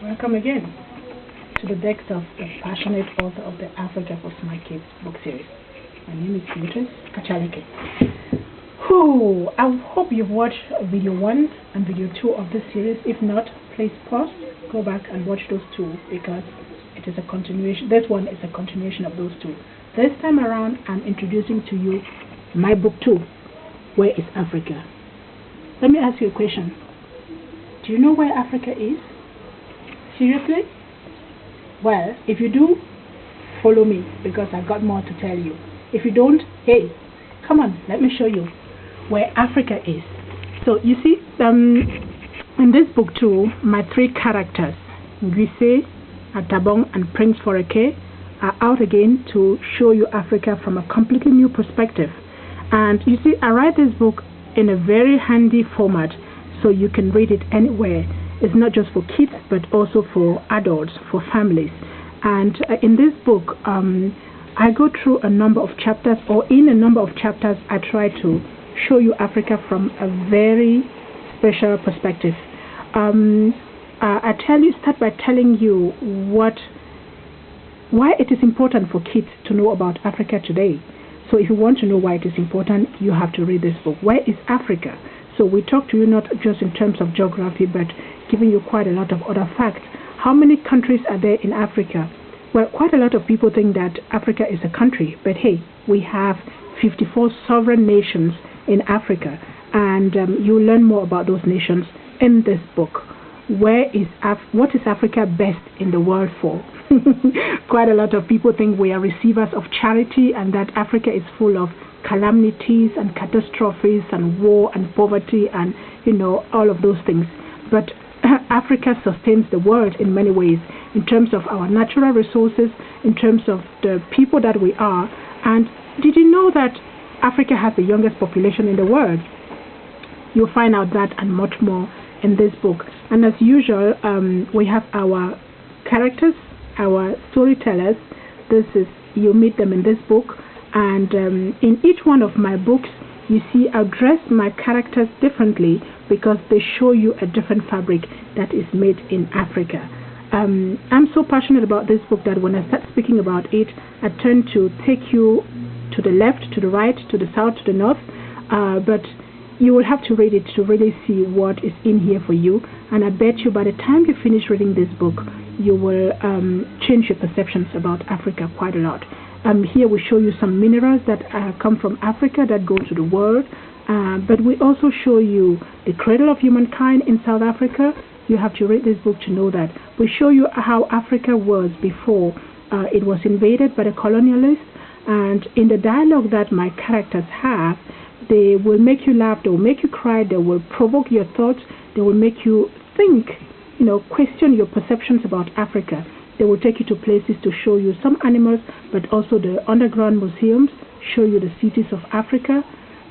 Welcome again to the decks of the passionate author of the Africa for Smart Kids book series. My name is Beatrice Kachaleke. I hope you've watched video 1 and video 2 of this series. If not, please pause, go back and watch those two because it is a continuation. This one is a continuation of those two. This time around, I'm introducing to you my book 2, Where is Africa? Let me ask you a question. Do you know where Africa is? Seriously? Well, if you do, follow me because I've got more to tell you. If you don't, hey, come on, let me show you where Africa is. So you see, in this book too, my 3 characters, Gwise, Atabong, and Prince Foreke, are out again to show you Africa from a completely new perspective. And you see, I write this book in a very handy format so you can read it anywhere. It's not just for kids, but also for adults, for families. And in this book, I go through a number of chapters, or in a number of chapters, I try to show you Africa from a very special perspective. I start by telling you why it is important for kids to know about Africa today. So if you want to know why it is important, you have to read this book. Where is Africa? So we talk to you not just in terms of geography, but giving you quite a lot of other facts. How many countries are there in Africa? Well, quite a lot of people think that Africa is a country, but hey, we have 54 sovereign nations in Africa, and you'll learn more about those nations in this book. What is Africa best in the world for? Quite a lot of people think we are receivers of charity and that Africa is full of calamities and catastrophes and war and poverty and all of those things. But Africa sustains the world in many ways, in terms of our natural resources, in terms of the people that we are. And did you know that Africa has the youngest population in the world? You'll find out that and much more in this book. And as usual, we have our characters, our storytellers. You meet them in this book. And in each one of my books, you see, I dress my characters differently because they show you a different fabric that is made in Africa. I'm so passionate about this book that when I start speaking about it, I tend to take you to the left, to the right, to the south, to the north. But you will have to read it to really see what is in here for you. And I bet you by the time you finish reading this book, you will change your perceptions about Africa quite a lot. Here we show you some minerals that come from Africa that go to the world, but we also show you the cradle of humankind in South Africa. You have to read this book to know that. We show you how Africa was before it was invaded by the colonialists, and in the dialogue that my characters have, they will make you laugh, they will make you cry, they will provoke your thoughts, they will make you think, question your perceptions about Africa. They will take you to places to show you some animals, but also the underground museums, show you the cities of Africa.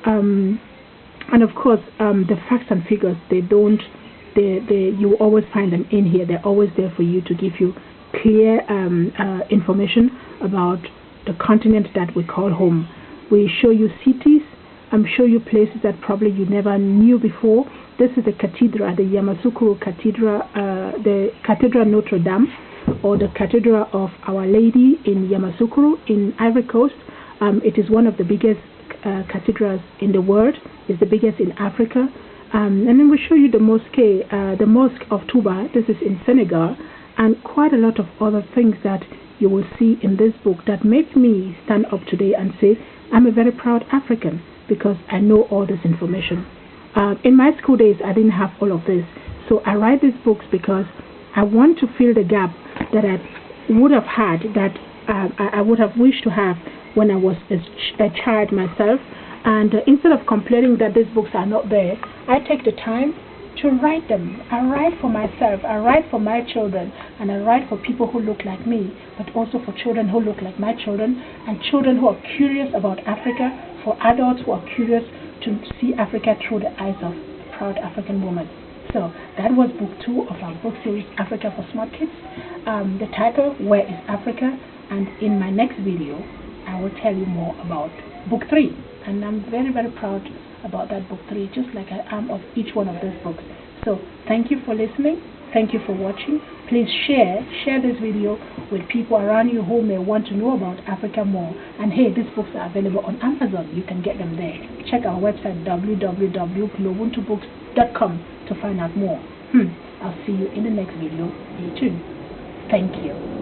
And of course, the facts and figures, you always find them in here. They're always there for you to give you clear information about the continent that we call home. We show you cities, show you places that probably you never knew before. This is the cathedral, the Yamoussoukro Cathedral, the Cathedral Notre Dame, or the Cathedral of Our Lady in Yamoussoukro in Ivory Coast. It is one of the biggest cathedrals in the world. It's the biggest in Africa. And then we show you the Mosque of Touba. This is in Senegal, and quite a lot of other things that you will see in this book that make me stand up today and say, I'm a very proud African because I know all this information. In my school days, I didn't have all of this. So I write these books because I want to fill the gap that I would have had, that I would have wished to have when I was a child myself. And instead of complaining that these books are not there, I take the time to write them. I write for myself, I write for my children, and I write for people who look like me, but also for children who look like my children, and children who are curious about Africa, for adults who are curious to see Africa through the eyes of a proud African woman. So that was book 2 of our book series, Africa for Smart Kids. The title, Where is Africa? And in my next video, I will tell you more about book 3. And I'm very, very proud about that book 3, just like I am of each one of those books. So thank you for listening. Thank you for watching. Please share this video with people around you who may want to know about Africa more. And hey, these books are available on Amazon. You can get them there. Check our website www.lobuntubooks.com to find out more. I'll see you in the next video. Stay tuned. Thank you.